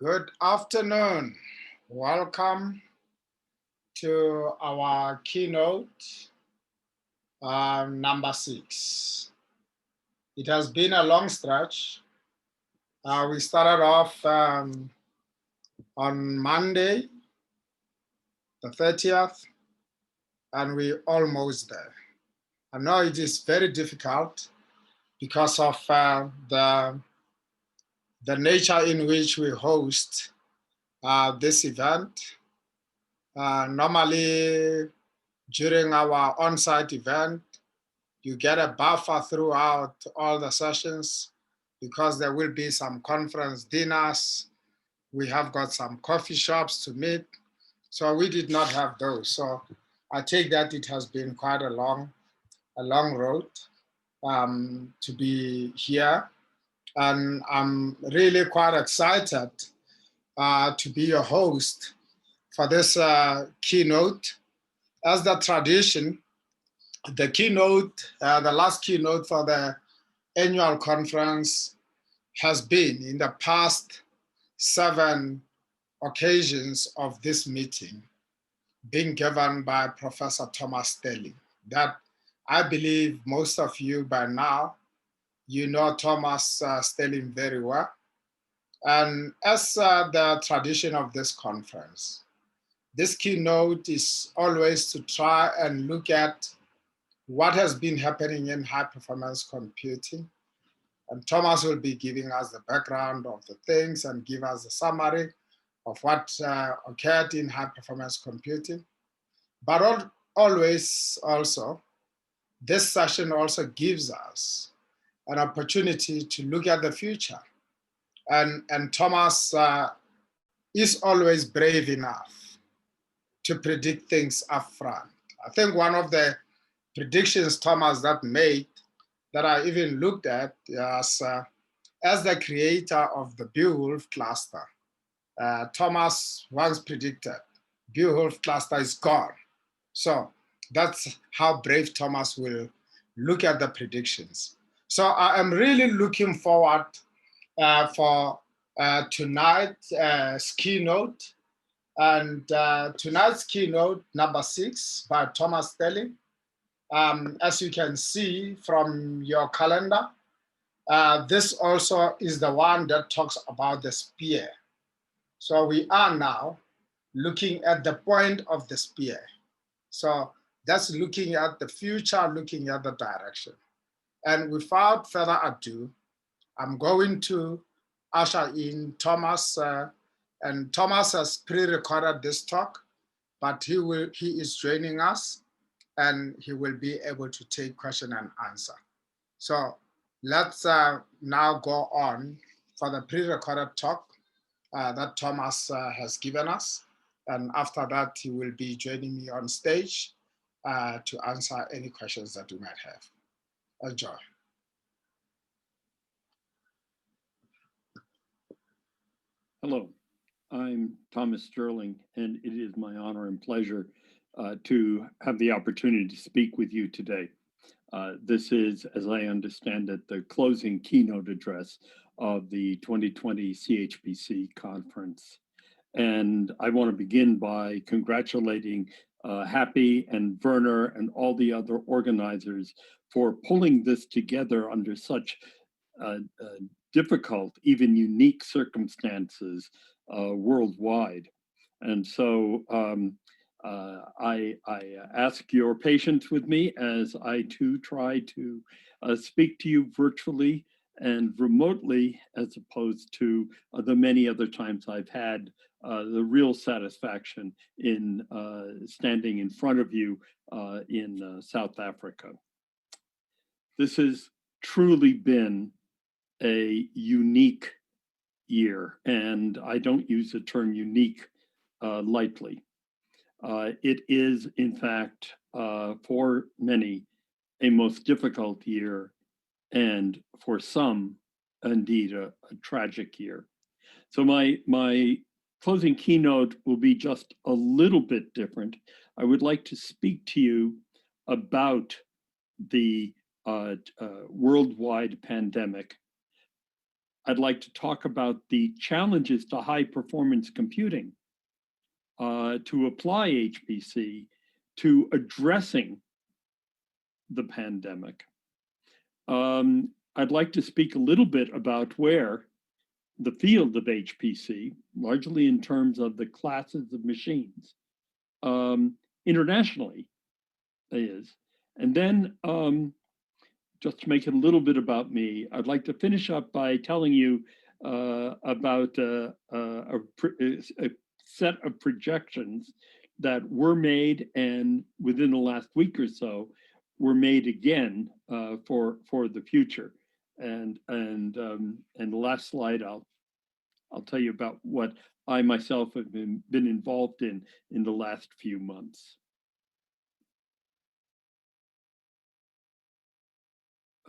Good afternoon. Welcome to our keynote number 6. It has been a long stretch. We started off on Monday, the 30th, and we're almost there. I know it is very difficult because of the nature in which we host this event. Normally, during our on-site event, you get a buffer throughout all the sessions because there will be some conference dinners. We have got some coffee shops to meet. So we did not have those. So I take that it has been quite a long road to be here. And I'm really quite excited to be your host for this keynote. As the tradition, the keynote, the last keynote for the annual conference has been in the past 7 occasions of this meeting being given by Professor Thomas Sterling. That I believe most of you by now, you know Thomas Sterling very well. And as the tradition of this conference, this keynote is always to try and look at what has been happening in high-performance computing. And Thomas will be giving us the background of the things and give us a summary of what occurred in high-performance computing. But always also, this session also gives us an opportunity to look at the future. And Thomas is always brave enough to predict things up front. I think one of the predictions Thomas that made that I even looked at as the creator of the Beowulf cluster. Thomas once predicted Beowulf cluster is gone. So that's how brave Thomas will look at the predictions. So I am really looking forward for tonight's keynote. And tonight's keynote, number 6, by Thomas Sterling. As you can see from your calendar, this also is the one that talks about the spear. So we are now looking at the point of the spear. So that's looking at the future, looking at the direction. And without further ado, I'm going to usher in Thomas, and Thomas has pre-recorded this talk, but he is joining us, and he will be able to take question and answer. So let's now go on for the pre-recorded talk that Thomas has given us. And after that, he will be joining me on stage to answer any questions that you might have. Enjoy. Hello, I'm Thomas Sterling, and it is my honor and pleasure to have the opportunity to speak with you today. This is, as I understand it, the closing keynote address of the 2020 CHPC conference. And I want to begin by congratulating Happy and Werner and all the other organizers for pulling this together under such difficult, even unique circumstances worldwide. And so I ask your patience with me as I too try to speak to you virtually and remotely, as opposed to the many other times I've had the real satisfaction in standing in front of you in South Africa. This has truly been a unique year, and I don't use the term unique lightly. It is, in fact, for many, a most difficult year, and for some, indeed, a tragic year. So my closing keynote will be just a little bit different. I would like to speak to you about the worldwide pandemic, I'd like to talk about the challenges to high performance computing to apply HPC to addressing the pandemic. I'd like to speak a little bit about where the field of HPC, largely in terms of the classes of machines, internationally is. And then just to make it a little bit about me, I'd like to finish up by telling you about a set of projections that were made and within the last week or so were made again for the future. And the last slide, I'll tell you about what I myself have been involved in the last few months.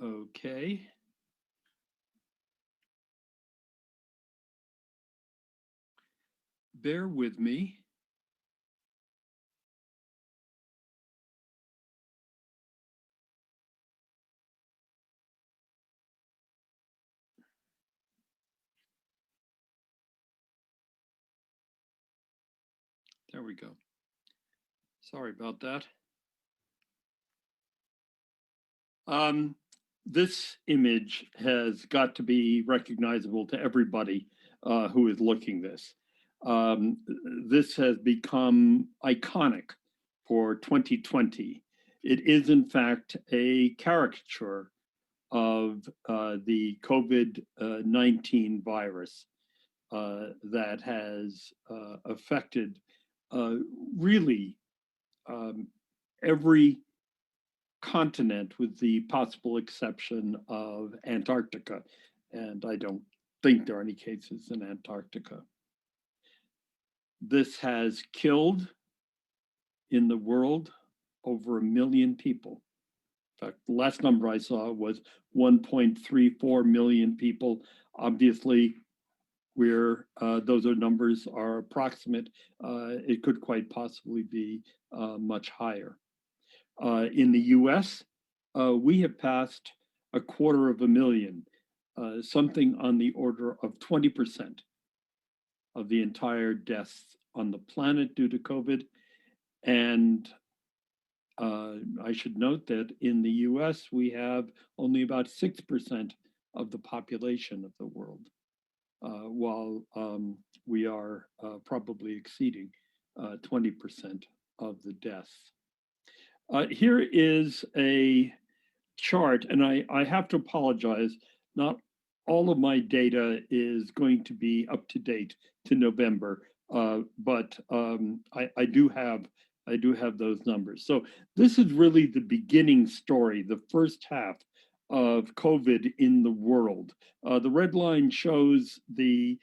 Okay. Bear with me. There we go. Sorry about that. This image has got to be recognizable to everybody who is looking this. This has become iconic for 2020. It is in fact a caricature of the COVID-19 virus that has affected really every continent with the possible exception of Antarctica. And I don't think there are any cases in Antarctica. This has killed in the world over 1 million people. In fact, the last number I saw was 1.34 million people. Obviously, those numbers are approximate. It could quite possibly be much higher. In the US, we have passed 250,000, something on the order of 20% of the entire deaths on the planet due to COVID. And I should note that in the US, we have only about 6% of the population of the world, while we are probably exceeding 20% of the deaths. Here is a chart, and I have to apologize, not all of my data is going to be up to date to November, but I do have those numbers. So this is really the beginning story, the first half of COVID in the world. The red line shows the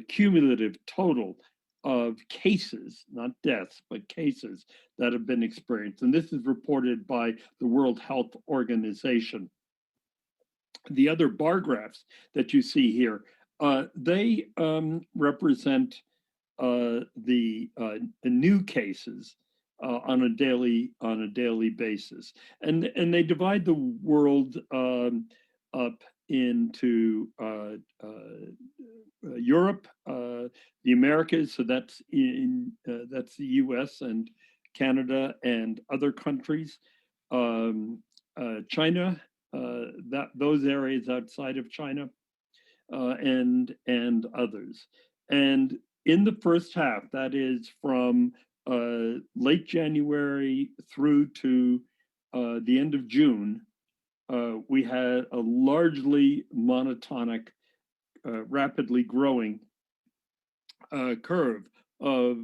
cumulative total of cases, not deaths, but cases that have been experienced. And this is reported by the World Health Organization. The other bar graphs that you see here, they represent the new cases on a daily basis, and they divide the world up into Europe, the Americas, so that's the U.S. and Canada and other countries, China, those areas outside of China, and others. And in the first half, that is from late January through to the end of June, we had a largely monotonic, rapidly growing curve of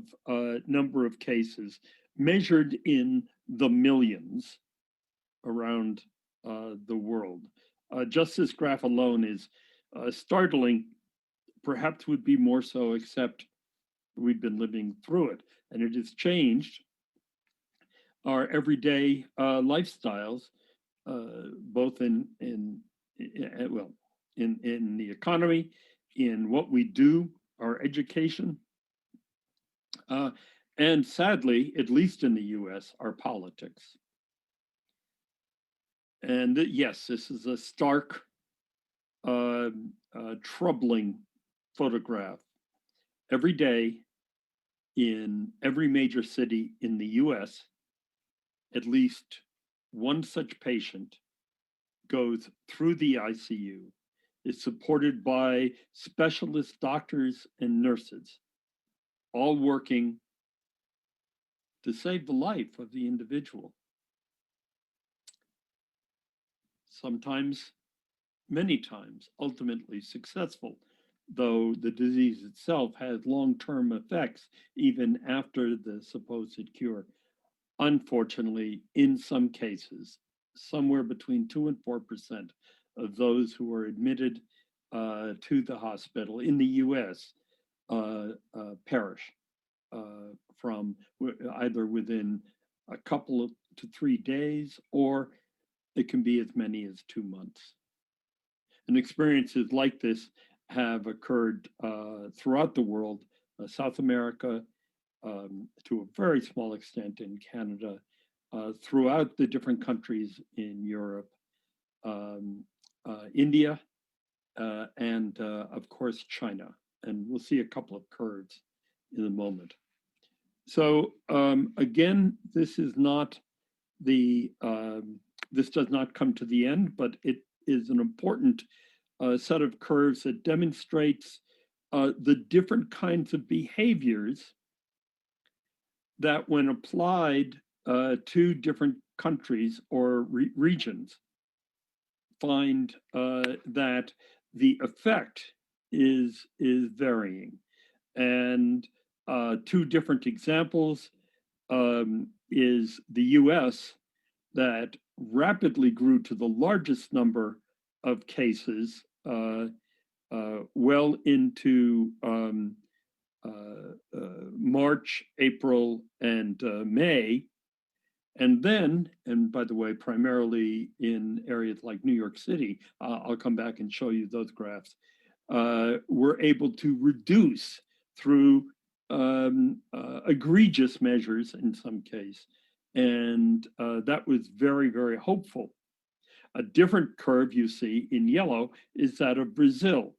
number of cases measured in the millions around the world. Just this graph alone is startling, perhaps would be more so, except we've been living through it, and it has changed our everyday lifestyles, both in the economy, in what we do, our education, and sadly, at least in the US, our politics. And yes, this is a stark troubling photograph. Every day in every major city in the US, at least one such patient goes through the ICU, is supported by specialist doctors and nurses, all working to save the life of the individual. Sometimes, many times, ultimately successful, though the disease itself has long-term effects even after the supposed cure. Unfortunately, in some cases, somewhere between 2 and 4% of those who are admitted to the hospital in the US perish from either within a couple to 3 days, or it can be as many as 2 months. And experiences like this have occurred throughout the world, South America, to a very small extent in Canada, throughout the different countries in Europe, India, and of course, China. And we'll see a couple of curves in a moment. So again, this is not the, this does not come to the end, but it is an important set of curves that demonstrates the different kinds of behaviors that when applied to different countries or regions, find that the effect is varying. And two different examples is the US, that rapidly grew to the largest number of cases well into March, April, and May. And then, and by the way, primarily in areas like New York City, I'll come back and show you those graphs, we're able to reduce through egregious measures in some case. And that was very, very hopeful. A different curve you see in yellow is that of Brazil.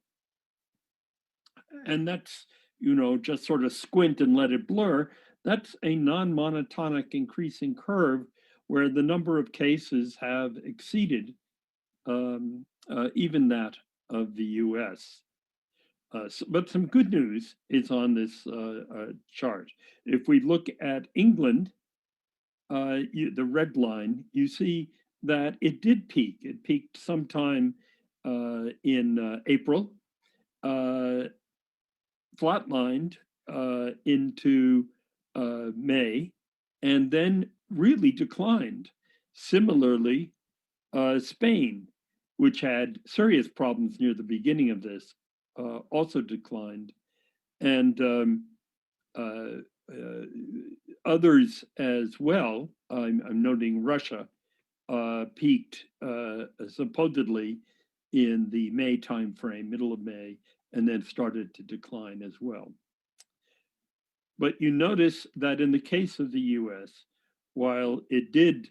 And that's, you know, just sort of squint and let it blur. That's a non-monotonic increasing curve where the number of cases have exceeded even that of the US. But some good news is on this chart. If we look at England, the red line, you see that it did peak. It peaked sometime in April, flatlined into May, and then really declined. Similarly, Spain, which had serious problems near the beginning of this, also declined. And others as well, I'm noting Russia, peaked supposedly in the May timeframe, middle of May, and then started to decline as well. But you notice that in the case of the US, while it did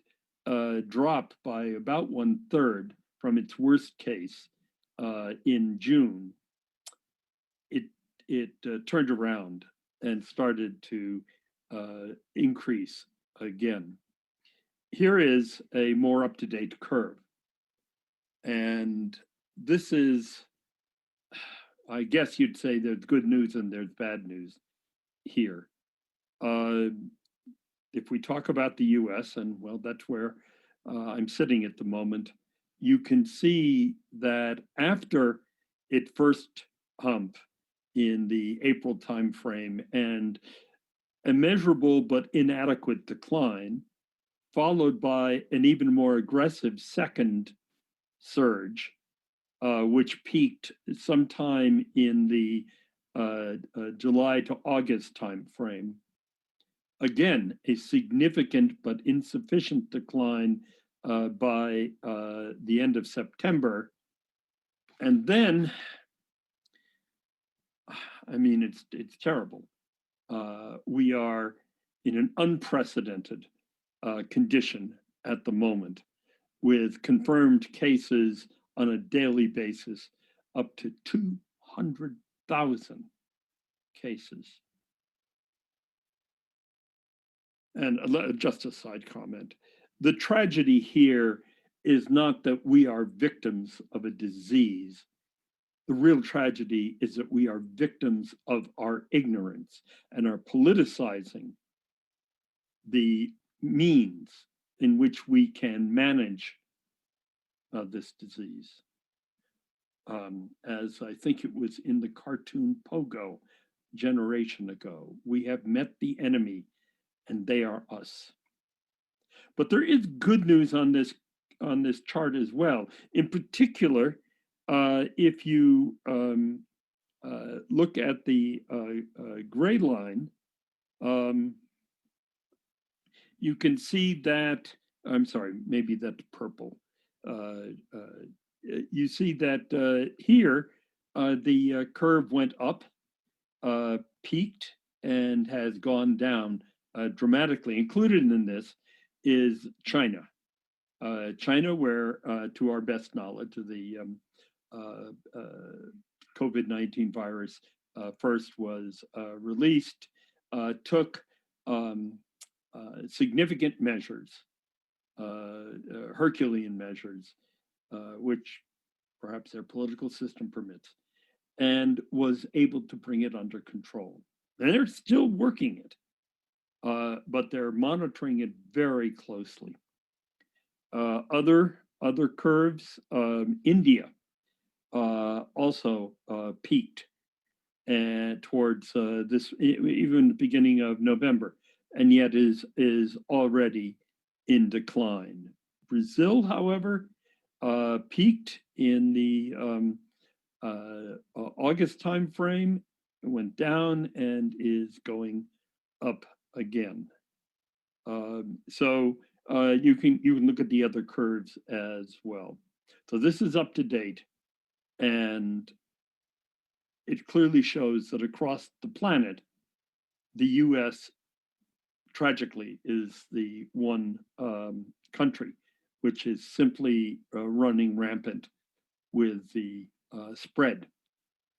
drop by about 1/3 from its worst case in June, it turned around and started to increase again. Here is a more up-to-date curve. And this is, I guess you'd say there's good news and there's bad news here. If we talk about the US, and well, that's where I'm sitting at the moment, you can see that after it first humped in the April timeframe and a measurable but inadequate decline, followed by an even more aggressive second surge, which peaked sometime in the July to August timeframe. Again, a significant but insufficient decline by the end of September. And then, I mean, it's terrible. We are in an unprecedented condition at the moment, with confirmed cases on a daily basis up to 200,000 cases. And just a side comment, the tragedy here is not that we are victims of a disease. The real tragedy is that we are victims of our ignorance and are politicizing the means in which we can manage this disease. As I think it was in the cartoon Pogo generation ago, we have met the enemy and they are us. But there is good news on this chart as well. In particular, if you look at the gray line, you can see that, I'm sorry, maybe that's purple. You see that here, the curve went up, peaked, and has gone down dramatically. Included in this is China. China, where, to our best knowledge, the COVID-19 virus first was released, took significant measures, Herculean measures, which perhaps their political system permits, and was able to bring it under control. And they're still working it, but they're monitoring it very closely. Other curves, India also peaked and towards this, even the beginning of November, and yet is already in decline. Brazil, however, peaked in the August timeframe, went down and is going up again. So you can look at the other curves as well. So this is up to date, and it clearly shows that across the planet, the US tragically is the one country which is simply running rampant with the spread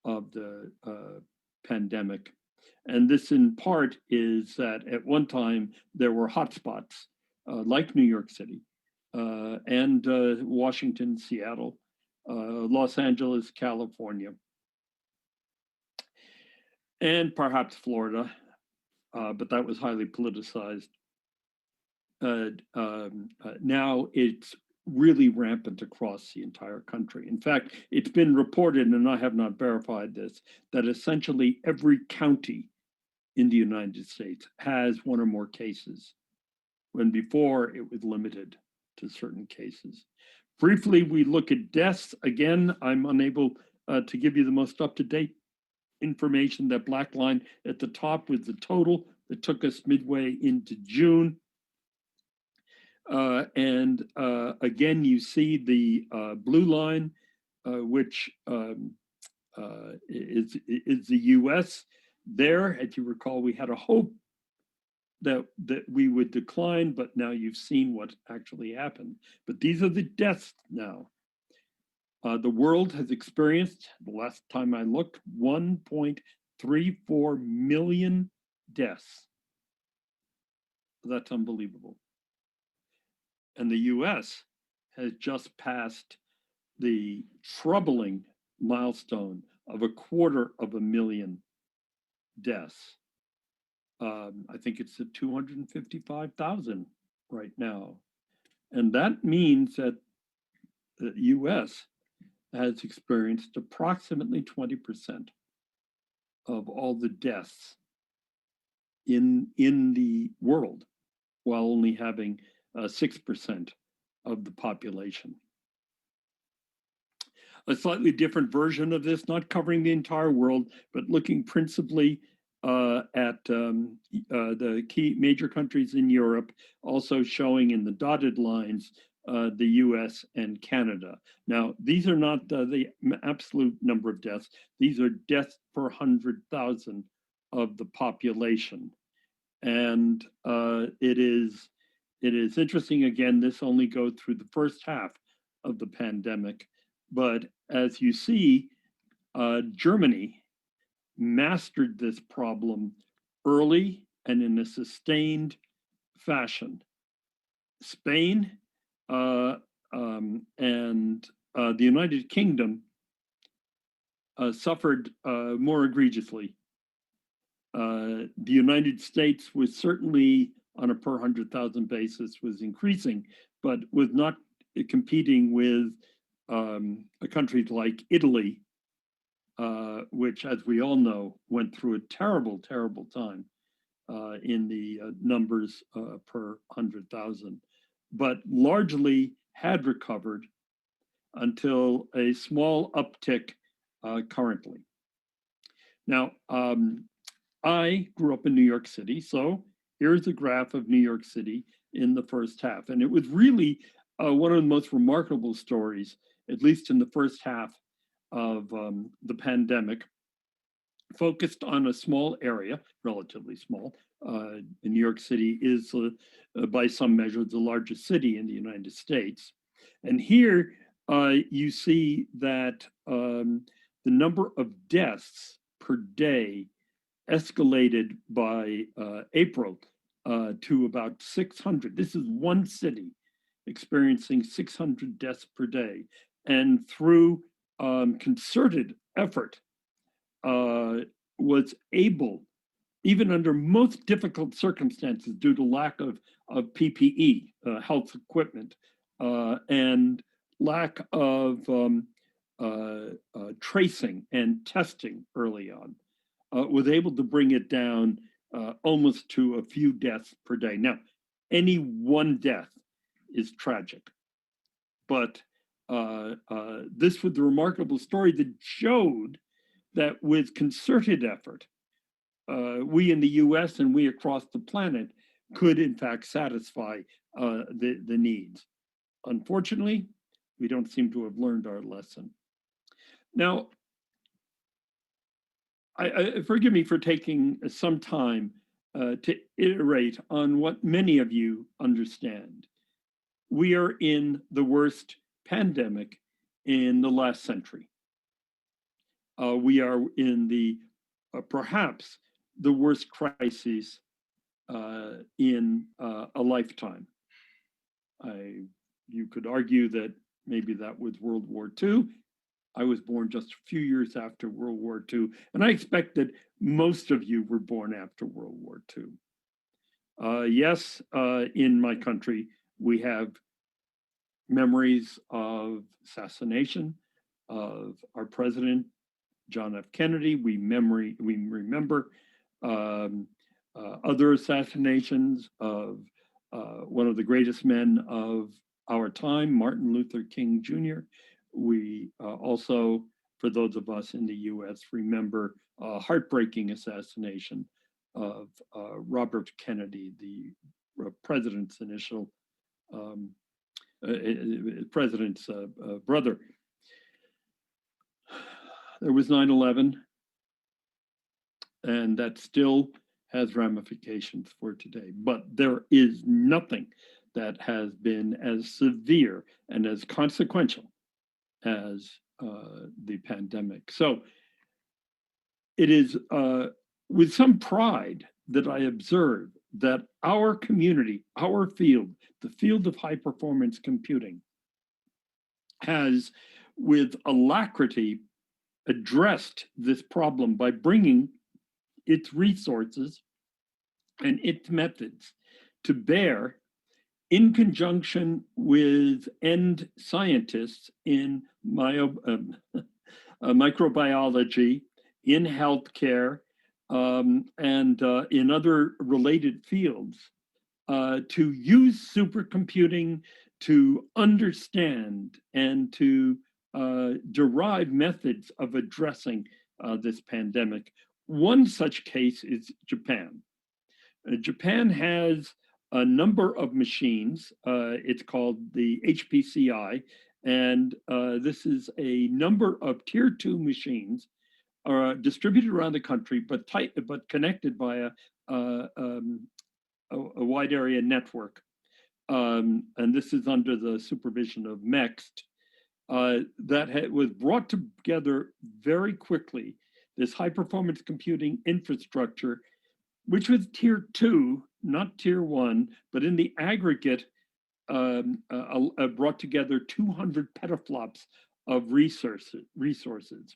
of the pandemic. And this in part is that at one time there were hotspots like New York City and Washington, Seattle, Los Angeles, California, and perhaps Florida, but that was highly politicized. Now it's really rampant across the entire country. In fact, it's been reported, and I have not verified this, that essentially every county in the United States has one or more cases, when before it was limited to certain cases. Briefly, we look at deaths. Again, I'm unable to give you the most up-to-date information. That black line at the top was the total that took us midway into June. And again, you see the blue line, which is the US. There, as you recall, we had a hope that we would decline, but now you've seen what actually happened. But these are the deaths now. The world has experienced, the last time I looked, 1.34 million deaths. That's unbelievable. And the US has just passed the troubling milestone of 250,000 deaths. I think it's at 255,000 right now. And that means that the US has experienced approximately 20% of all the deaths in the world, while only having 6% of the population. A slightly different version of this, not covering the entire world, but looking principally at the key major countries in Europe, also showing in the dotted lines the US and Canada. Now, these are not the absolute number of deaths. These are deaths per 100,000 of the population. And it is interesting, again, this only goes through the first half of the pandemic. But as you see, Germany mastered this problem early and in a sustained fashion. Spain and the United Kingdom suffered more egregiously. The United States was certainly on a per 100,000 basis was increasing, but was not competing with countries like Italy, which, as we all know, went through a terrible, terrible time in the numbers per 100,000, but largely had recovered until a small uptick currently. Now, I grew up in New York City, so here's a graph of New York City in the first half. And it was really one of the most remarkable stories, at least in the first half of the pandemic, focused on a small area, relatively small. New York City is, by some measures, the largest city in the United States. And here you see that the number of deaths per day escalated by April to about 600. This is one city experiencing 600 deaths per day. And through concerted effort, was able, even under most difficult circumstances due to lack of PPE, health equipment, and lack of tracing and testing early on, was able to bring it down almost to a few deaths per day. Now, any one death is tragic, but this was the remarkable story that showed that with concerted effort, we in the US and we across the planet could in fact satisfy the needs. Unfortunately, we don't seem to have learned our lesson. Now, forgive me for taking some time to iterate on what many of you understand. We are in the worst pandemic in the last century. We are in the perhaps the worst crisis in a lifetime. You could argue that maybe that was World War II. I was born just a few years after World War II, and I expect that most of you were born after World War II. Yes, in my country, we have memories of assassination of our president, John F. Kennedy. We remember other assassinations of one of the greatest men of our time, Martin Luther King Jr. We also, for those of us in the US, remember a heartbreaking assassination of Robert Kennedy, the president's president's brother. There was 9/11, and that still has ramifications for today. But there is nothing that has been as severe and as consequential as the pandemic. So it is with some pride that I observe that our community, our field, the field of high performance computing, has with alacrity addressed this problem by bringing its resources and its methods to bear in conjunction with end scientists in microbiology, in healthcare, and in other related fields to use supercomputing to understand and to derive methods of addressing this pandemic. One such case is Japan. Japan has a number of machines. It's called the HPCI, and this is a number of tier 2 machines distributed around the country, but connected by a wide area network. And this is under the supervision of MEXT. that was brought together very quickly, this high performance computing infrastructure, which was tier 2, not tier 1, but in the aggregate brought together 200 petaflops of resources.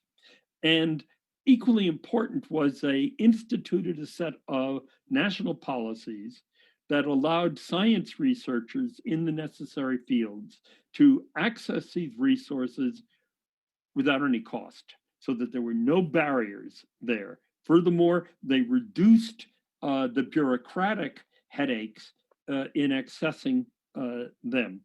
And equally important was they instituted a set of national policies that allowed science researchers in the necessary fields to access these resources without any cost, so that there were no barriers there. Furthermore, they reduced the bureaucratic headaches in accessing them.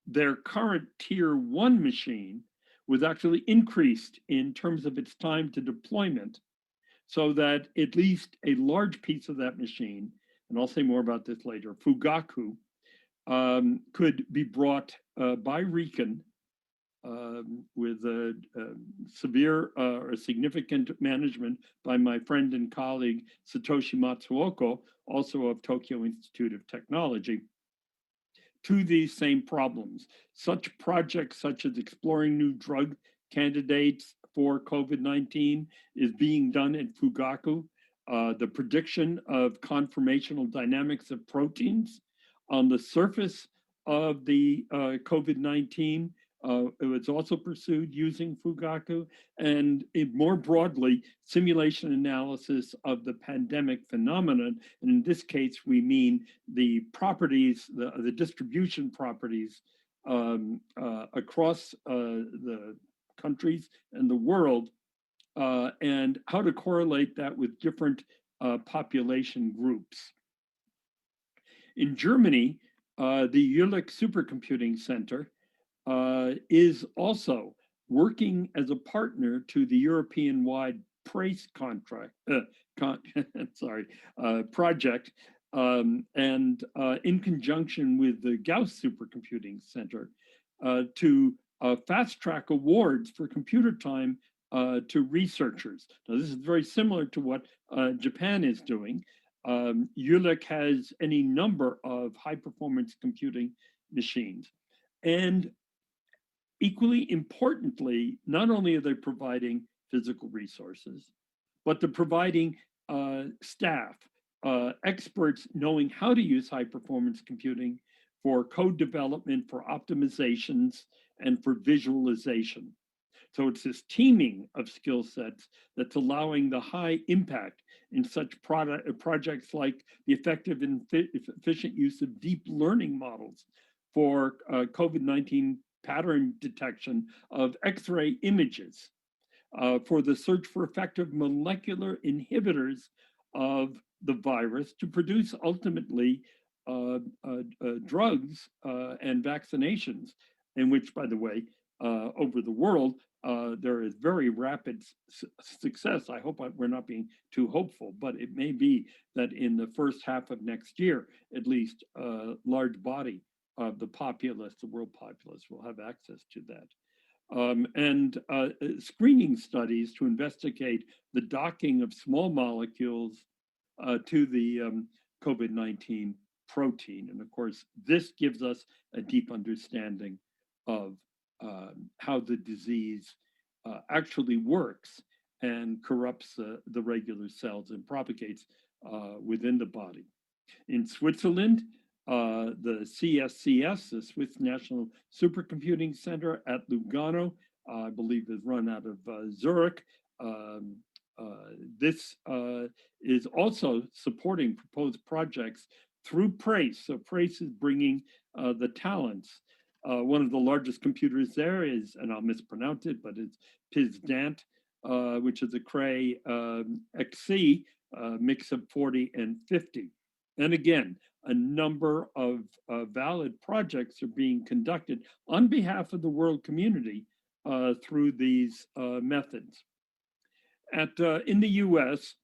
Their current tier 1 machine was actually increased in terms of its time to deployment, so that at least a large piece of that machine, and I'll say more about this later, Fugaku, could be brought by Riken with a severe or significant management by my friend and colleague Satoshi Matsuoka, also of Tokyo Institute of Technology, to these same problems. Such projects such as exploring new drug candidates for COVID-19 is being done at Fugaku. The prediction of conformational dynamics of proteins on the surface of the COVID-19 it was also pursued using Fugaku, and more broadly, simulation analysis of the pandemic phenomenon. And in this case, we mean the properties, the distribution properties across the countries and the world, and how to correlate that with different population groups. In Germany, the Jülich Supercomputing Center is also working as a partner to the European-wide PRACE project, and in conjunction with the Gauss Supercomputing Center to fast-track awards for computer time to researchers. Now, this is very similar to what Japan is doing. Jülich has any number of high-performance computing machines. And equally importantly, not only are they providing physical resources, but they're providing staff, experts knowing how to use high-performance computing for code development, for optimizations, and for visualization. So it's this teaming of skill sets that's allowing the high impact in such projects like the effective and efficient use of deep learning models for COVID-19 pattern detection of X-ray images, for the search for effective molecular inhibitors of the virus to produce ultimately drugs and vaccinations, in which, by the way, over the world, there is very rapid success. I hope we're not being too hopeful, but it may be that in the first half of next year, at least a large body of the populace, the world populace, will have access to that. And screening studies to investigate the docking of small molecules to the COVID-19 protein. And of course, this gives us a deep understanding of how the disease actually works and corrupts the regular cells and propagates within the body. In Switzerland, the CSCS, the Swiss National Supercomputing Center at Lugano, I believe is run out of Zurich. This is also supporting proposed projects through PRACE. So PRACE is bringing the talents. One of the largest computers there is, and I'll mispronounce it, but it's PIZDANT, which is a Cray XC mix of 40 and 50. And again, a number of valid projects are being conducted on behalf of the world community through these methods. In the US,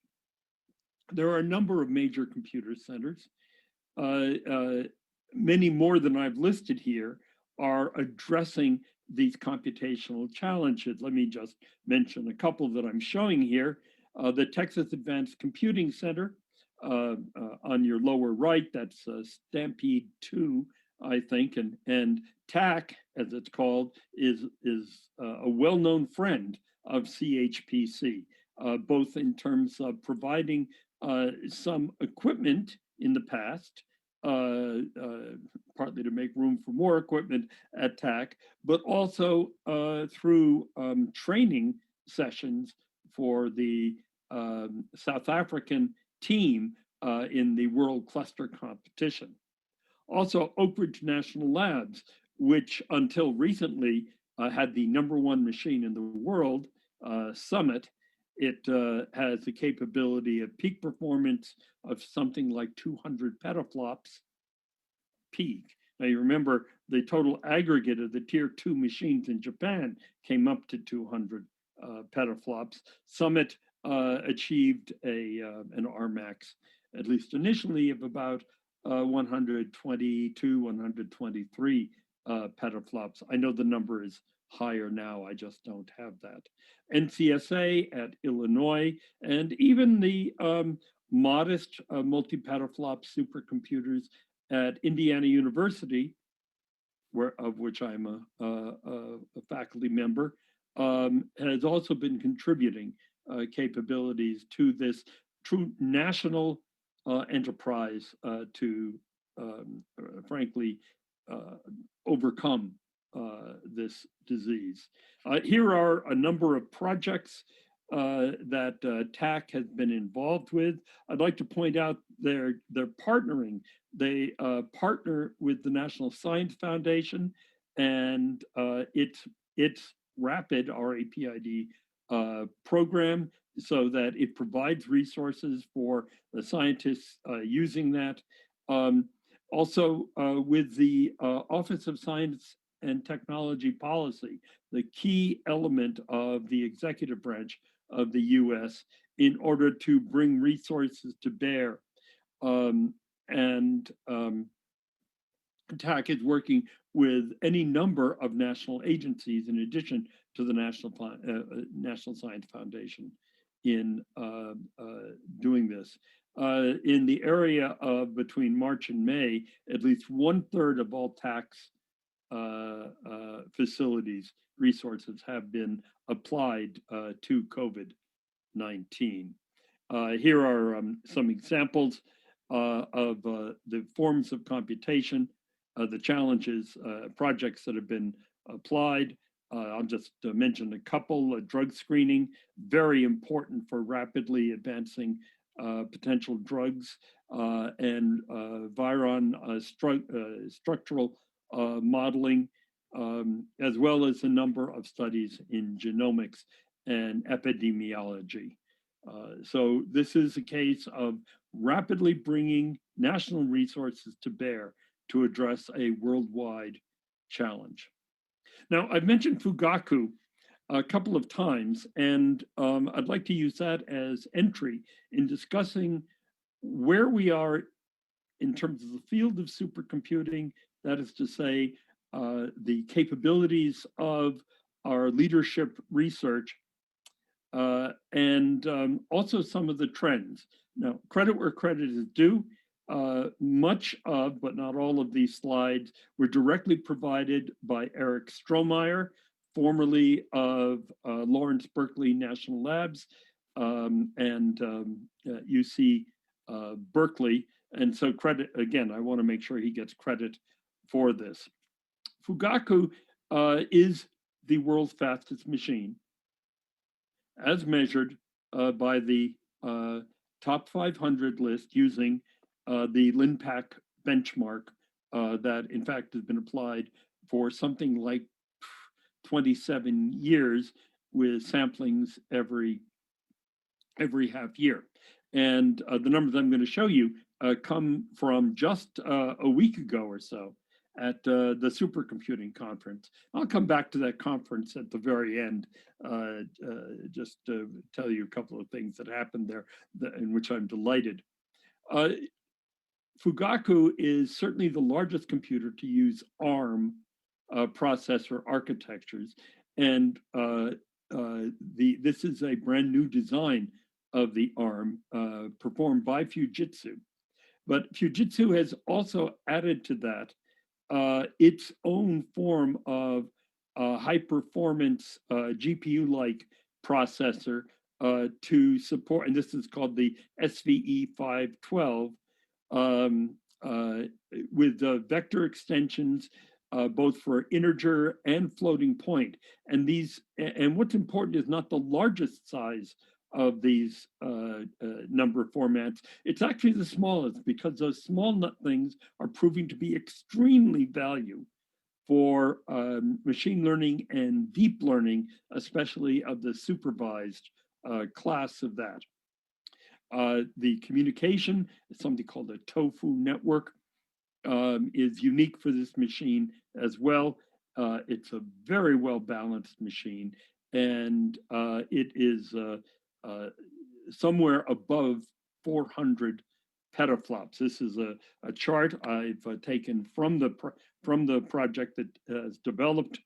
there are a number of major computer centers. Many more than I've listed here are addressing these computational challenges. Let me just mention a couple that I'm showing here. The Texas Advanced Computing Center on your lower right, that's Stampede 2 I think, and TAC, as it's called, is a well-known friend of CHPC, both in terms of providing some equipment in the past, partly to make room for more equipment at TAC, but also through training sessions for the South African team in the World Cluster Competition. Also, Oak Ridge National Labs, which until recently had the #1 machine in the world, Summit. It has the capability of peak performance of something like 200 petaflops peak. Now you remember the total aggregate of the tier 2 machines in Japan came up to 200 petaflops. Summit achieved an Rmax, at least initially, of about 122, 123 petaflops. I know the number is higher now, I just don't have that. NCSA at Illinois, and even the modest multi-petaflop supercomputers at Indiana University, of which I'm a faculty member, has also been contributing capabilities to this true national enterprise to, frankly, overcome this disease. Here are a number of projects that TAC has been involved with. I'd like to point out they're partnering. They partner with the National Science Foundation and its RAPID, R-A-P-I-D, program, so that it provides resources for the scientists using that. Also with the Office of Science and Technology Policy, the key element of the executive branch of the US in order to bring resources to bear. TAC is working with any number of national agencies in addition to the National Science Foundation in doing this. In the area of between March and May, at least 1/3 of all TAC's facilities resources have been applied to COVID-19. Here are some examples of the forms of computation, the challenges, projects that have been applied. I'll just mention a couple. Drug screening, very important for rapidly advancing potential drugs, and viron structural modeling, as well as a number of studies in genomics and epidemiology. So this is a case of rapidly bringing national resources to bear to address a worldwide challenge. Now, I've mentioned Fugaku a couple of times, and I'd like to use that as entry in discussing where we are in terms of the field of supercomputing, that is to say, the capabilities of our leadership research, and also some of the trends. Now, credit where credit is due. Much of, but not all of these slides were directly provided by Eric Strohmeyer, formerly of Lawrence Berkeley National Labs and UC Berkeley. And so credit, again, I want to make sure he gets credit for this. Fugaku is the world's fastest machine, as measured by the top 500 list using the LINPACK benchmark that in fact has been applied for something like 27 years with samplings every half year. And the numbers I'm going to show you come from just a week ago or so at the supercomputing conference. I'll come back to that conference at the very end, just to tell you a couple of things that happened there in which I'm delighted. Fugaku is certainly the largest computer to use ARM processor architectures. And this is a brand new design of the ARM performed by Fujitsu. But Fujitsu has also added to that its own form of high performance GPU-like processor to support, and this is called the SVE 512, um, with vector extensions both for integer and floating point. And what's important is not the largest size of these number formats. It's actually the smallest, because those small things are proving to be extremely valuable for machine learning and deep learning, especially of the supervised class of that. The communication is something called a Tofu network, is unique for this machine as well. It's a very well balanced machine, and it is somewhere above 400 petaflops. This is a chart I've taken from the project that has developed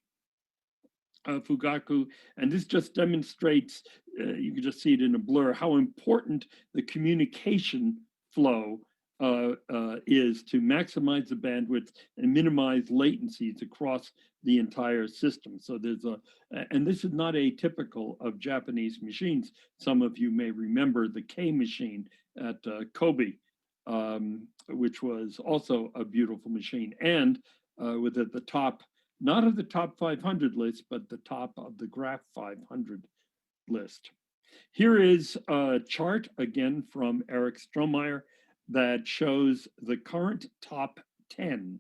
Fugaku, and this just demonstrates, you can just see it in a blur, how important the communication flow is to maximize the bandwidth and minimize latencies across the entire system. So there's and this is not atypical of Japanese machines. Some of you may remember the K machine at Kobe, which was also a beautiful machine, and with at the top, not of the top 500 list, but the top of the Graph 500 list. Here is a chart again from Eric Strohmeyer that shows the current top 10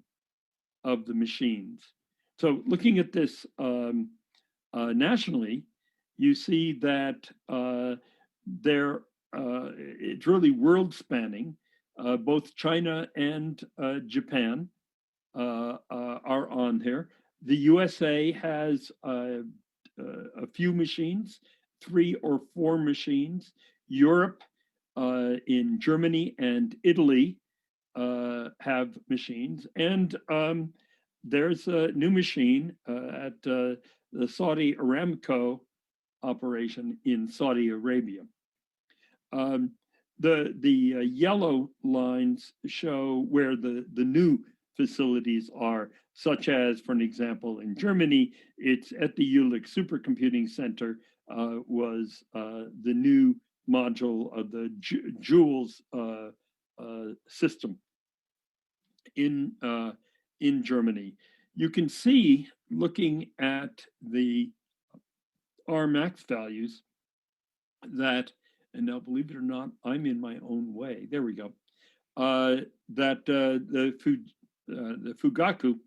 of the machines. So looking at this nationally, you see that it's really world spanning. Both China and Japan are on here. The USA has a few machines, 3 or 4 machines. Europe, in Germany and Italy have machines. And there's a new machine at the Saudi Aramco operation in Saudi Arabia. The yellow lines show where the new facilities are, such as, for an example, in Germany, it's at the Jülich Supercomputing Center was the new module of the Joules system in Germany. You can see, looking at the Rmax values, that, and now believe it or not, I'm in my own way. There we go. That the Fugaku,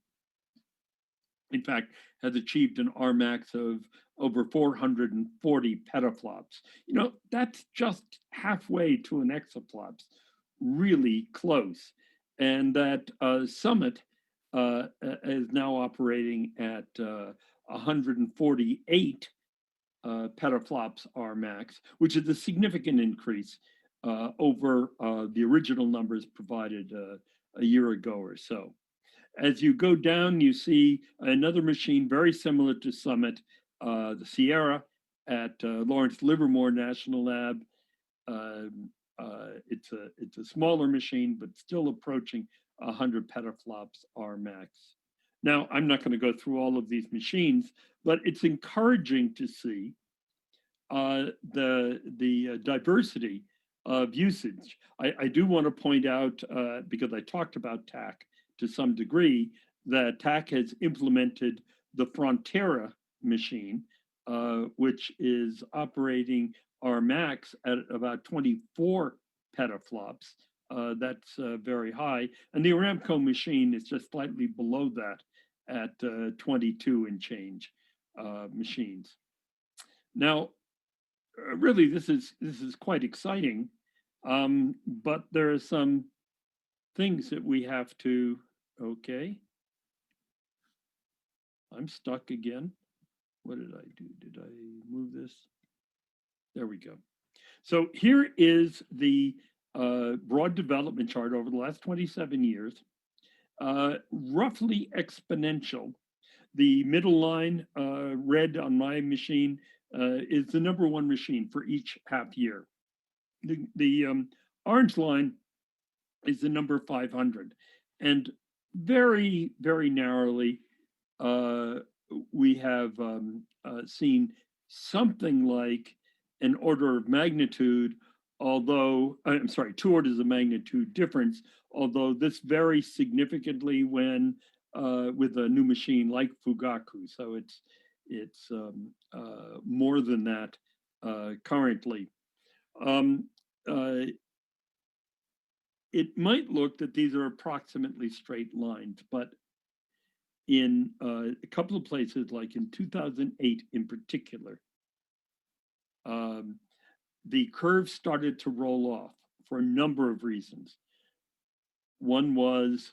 in fact, has achieved an Rmax of over 440 petaflops. You know, that's just halfway to an exaflops, really close. And that Summit is now operating at 148 petaflops Rmax, which is a significant increase over the original numbers provided a year ago or so. As you go down, you see another machine very similar to Summit, the Sierra at Lawrence Livermore National Lab. It's a smaller machine, but still approaching 100 petaflops Rmax. Now, I'm not going to go through all of these machines, but it's encouraging to see the diversity of usage. I do want to point out, because I talked about TAC to some degree, that TAC has implemented the Frontera machine, which is operating Rmax at about 24 petaflops. That's very high. And the Aramco machine is just slightly below that at 22 and change machines. Now, really, this is quite exciting, but there are some things that we have to, okay. I'm stuck again. What did I do? Did I move this? There we go. So here is the broad development chart over the last 27 years, roughly exponential. The middle line, red on my machine, is the #1 machine for each half year. The orange line is the number 500. And very, very narrowly, we have seen something like an order of magnitude, although, I'm sorry, 2 orders of magnitude difference, although this varies significantly when with a new machine like Fugaku. So it's more than that currently. It might look that these are approximately straight lines, but in a couple of places, like in 2008 in particular, the curve started to roll off for a number of reasons. One was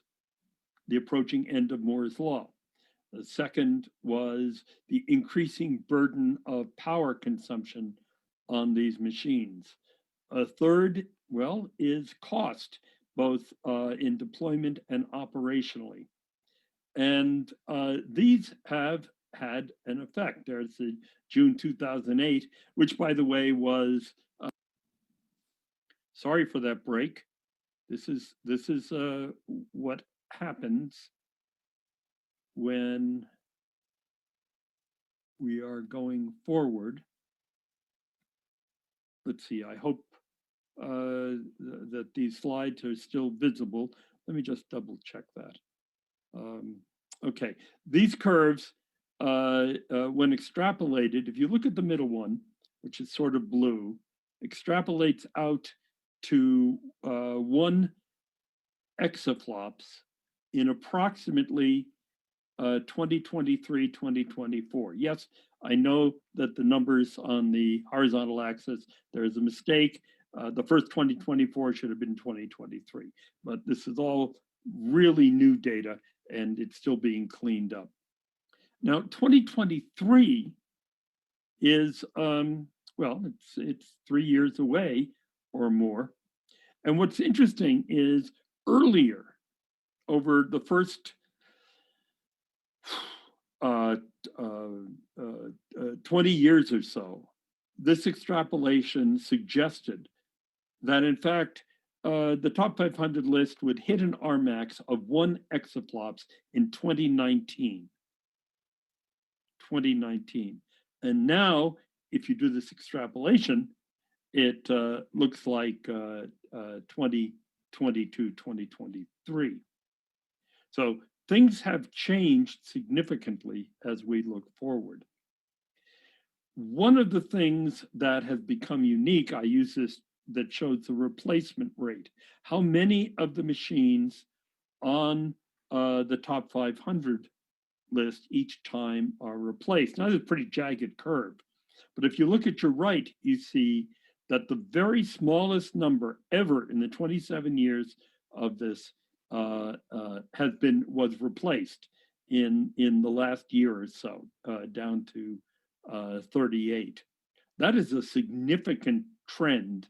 the approaching end of Moore's law. The second was the increasing burden of power consumption on these machines. A third, well, is cost, both in deployment and operationally. And these have had an effect. There's the June 2008, which, by the way, was, sorry for that break. This is what happens when we are going forward. Let's see, I hope that these slides are still visible. Let me just double check that. Okay, these curves, when extrapolated, if you look at the middle one, which is sort of blue, extrapolates out to 1 exaflops in approximately 2023, 2024. Yes, I know that the numbers on the horizontal axis, there is a mistake. The first 2024 should have been 2023, but this is all really new data and it's still being cleaned up. Now, 2023 is, well, it's 3 years away or more. And what's interesting is earlier, over the first 20 years or so, this extrapolation suggested that in fact, the top 500 list would hit an Rmax of 1 exaflops in 2019. 2019. And now, if you do this extrapolation, it looks like 2022, 2023. So things have changed significantly as we look forward. One of the things that has become unique, I use this, that shows the replacement rate. How many of the machines on the top 500 list each time are replaced? Now, that's a pretty jagged curve. But if you look at your right, you see that the very smallest number ever in the 27 years of this was replaced in the last year or so, down to 38. That is a significant trend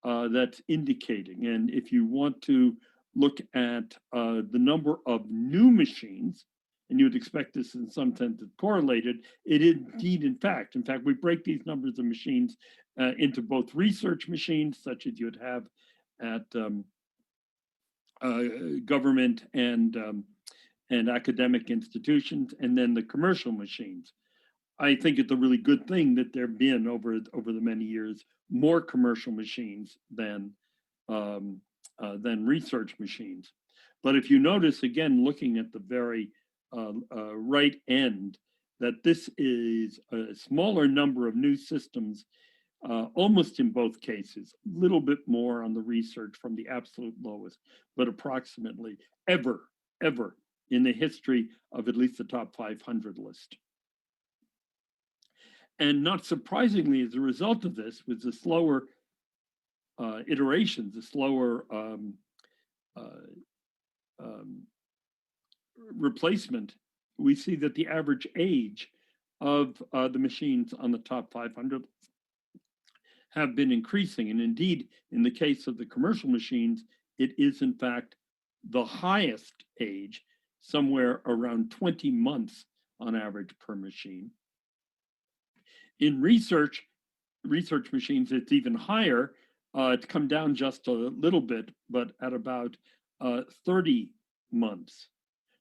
that's indicating. And if you want to look at the number of new machines, and you would expect this in some sense it's correlated, it is indeed, in fact, we break these numbers of machines into both research machines, such as you'd have at government and academic institutions, and then the commercial machines. I think it's a really good thing that there have been over the many years more commercial machines than research machines. But if you notice, again, looking at the very right end, that this is a smaller number of new systems, almost in both cases, a little bit more on the research from the absolute lowest, but approximately ever in the history of at least the top 500 list. And not surprisingly, as a result of this, with the slower iterations, the slower replacement, we see that the average age of the machines on the top 500 have been increasing. And indeed, in the case of the commercial machines, it is in fact the highest age, somewhere around 20 months on average per machine. In research machines, it's even higher. It's come down just a little bit, but at about 30 months.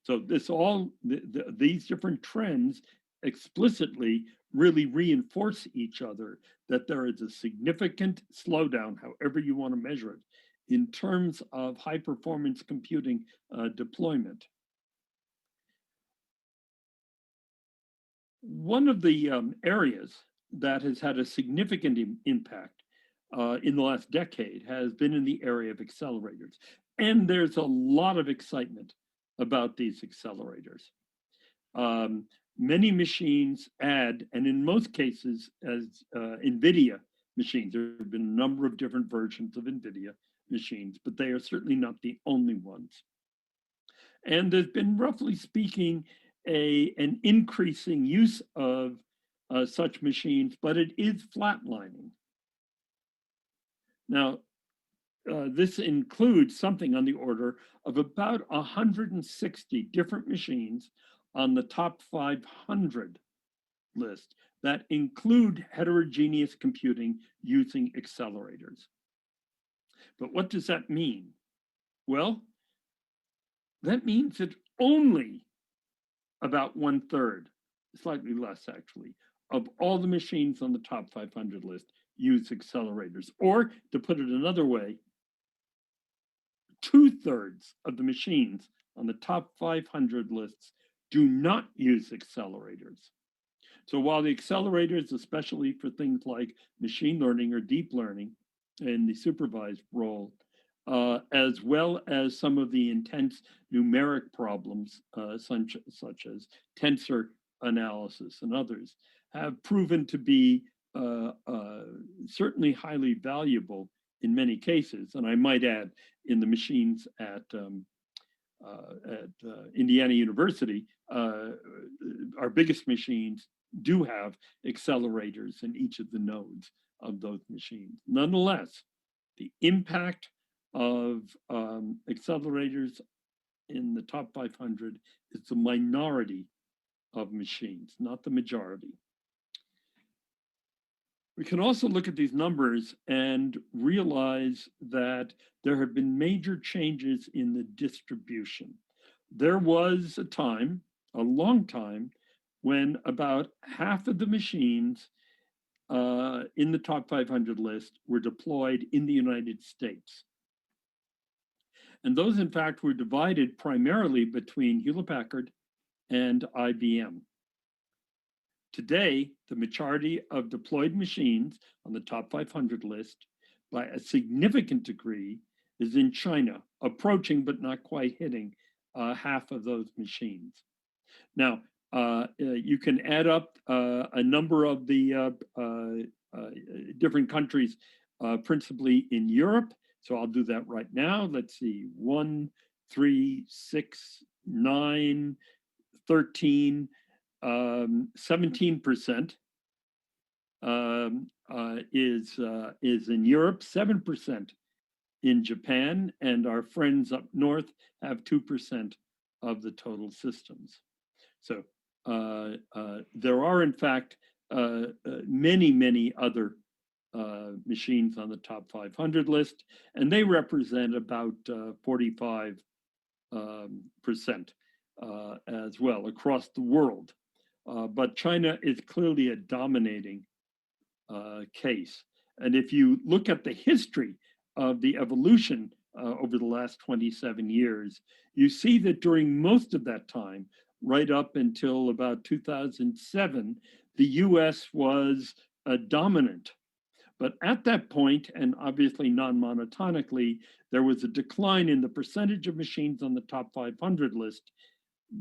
So these different trends explicitly really reinforce each other, that there is a significant slowdown, however you want to measure it, in terms of high performance computing deployment. One of the areas that has had a significant impact in the last decade has been in the area of accelerators. And there's a lot of excitement about these accelerators. Many machines add, and in most cases, as NVIDIA machines, there have been a number of different versions of NVIDIA machines, but they are certainly not the only ones. And there's been, roughly speaking, an increasing use of such machines, but it is flatlining. Now, this includes something on the order of about 160 different machines on the top 500 list that include heterogeneous computing using accelerators. But what does that mean? Well, that means that only about 1/3, slightly less actually, of all the machines on the top 500 list use accelerators. Or to put it another way, 2/3 of the machines on the top 500 lists do not use accelerators. So while the accelerators, especially for things like machine learning or deep learning in the supervised role, as well as some of the intense numeric problems, such as tensor analysis and others, have proven to be certainly highly valuable in many cases. And I might add, in the machines at Indiana University, our biggest machines do have accelerators in each of the nodes of those machines. Nonetheless, the impact of accelerators in the top 500 is the minority of machines, not the majority. We can also look at these numbers and realize that there have been major changes in the distribution. There was a time, a long time, when about half of the machines in the top 500 list were deployed in the United States. And those, in fact, were divided primarily between Hewlett-Packard and IBM. Today, the majority of deployed machines on the top 500 list, by a significant degree, is in China, approaching but not quite hitting half of those machines. Now, you can add up a number of the different countries, principally in Europe. So I'll do that right now. Let's see, 1, 3, 6, 9, 13, 17% is in Europe, 7% in Japan, and our friends up north have 2% of the total systems. So there are, in fact, many other machines on the top 500 list, and they represent about 45% as well across the world. But China is clearly a dominating case. And if you look at the history of the evolution over the last 27 years, you see that during most of that time, right up until about 2007, the US was dominant. But at that point, and obviously non-monotonically, there was a decline in the percentage of machines on the top 500 list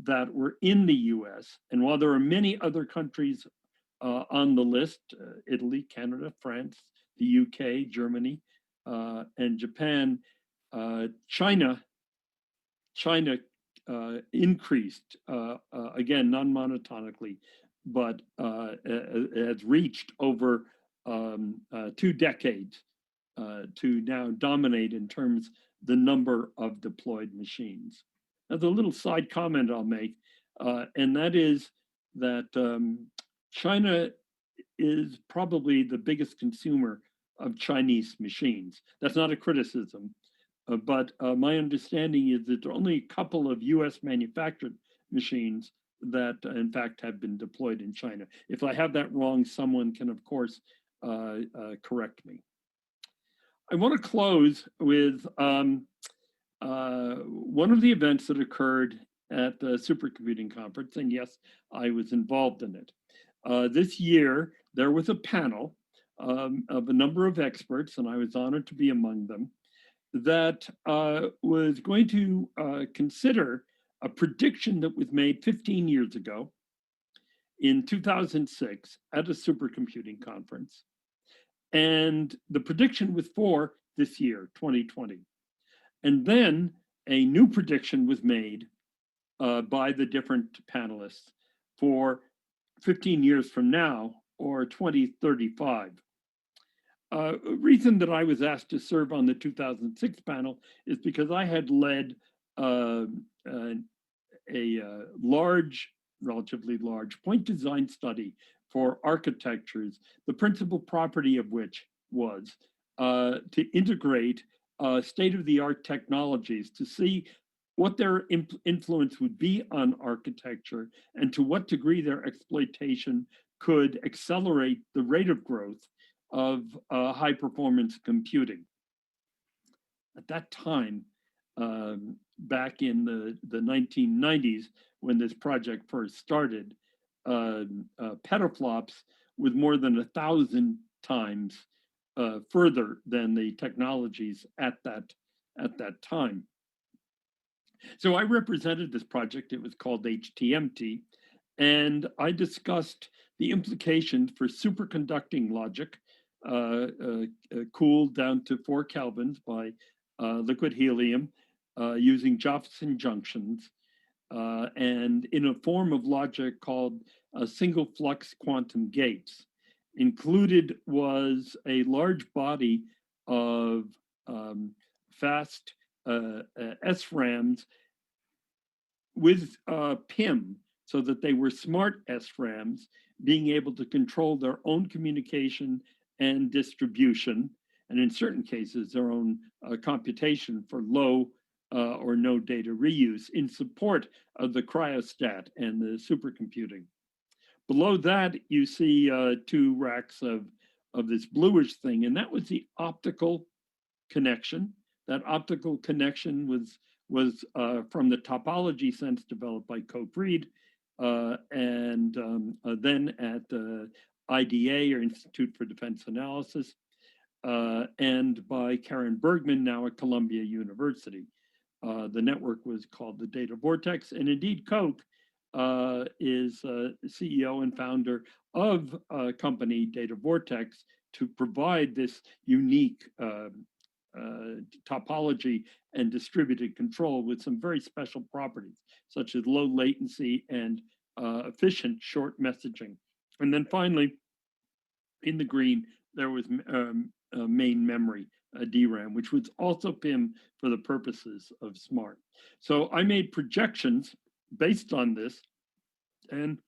that were in the US. And while there are many other countries on the list, Italy, Canada, France, the UK, Germany, and Japan, China increased, again, non-monotonically, but has reached over 2 decades to now dominate in terms the number of deployed machines. Now, the little side comment I'll make, and that is that China is probably the biggest consumer of Chinese machines. That's not a criticism, but my understanding is that there are only a couple of US manufactured machines that in fact have been deployed in China. If I have that wrong, someone can of course correct me. I want to close with one of the events that occurred at the supercomputing conference, and yes, I was involved in it. This year, there was a panel of a number of experts, and I was honored to be among them, that was going to consider a prediction that was made 15 years ago in 2006 at a supercomputing conference. And the prediction was for this year, 2020. And then a new prediction was made by the different panelists for 15 years from now, or 2035. A reason that I was asked to serve on the 2006 panel is because I had led a relatively large point design study for architectures, the principal property of which was to integrate state-of-the-art technologies to see what their influence would be on architecture and to what degree their exploitation could accelerate the rate of growth of high performance computing. At that time, back in the 1990s, when this project first started, petaflops was more than 1,000 times further than the technologies at that time. So I represented this project. It was called HTMT, and I discussed the implications for superconducting logic, cooled down to 4 kelvins by liquid helium using Josephson junctions, and in a form of logic called single flux quantum gates. Included was a large body of fast SRAMs with PIM, so that they were smart SRAMs, being able to control their own communication and distribution, and in certain cases, their own computation for low or no data reuse in support of the cryostat and the supercomputing. Below that, you see 2 racks of this bluish thing, and that was the optical connection. That optical connection was from the topology sense developed by Cope Reed, and then at IDA, or Institute for Defense Analysis, and by Karen Bergman, now at Columbia University. The network was called the Data Vortex, and indeed Cope is CEO and founder of a company, Data Vortex, to provide this unique topology and distributed control with some very special properties, such as low latency and efficient short messaging. And then finally, in the green, there was main memory, DRAM, which was also PIM for the purposes of SMART. So I made projections based on this, and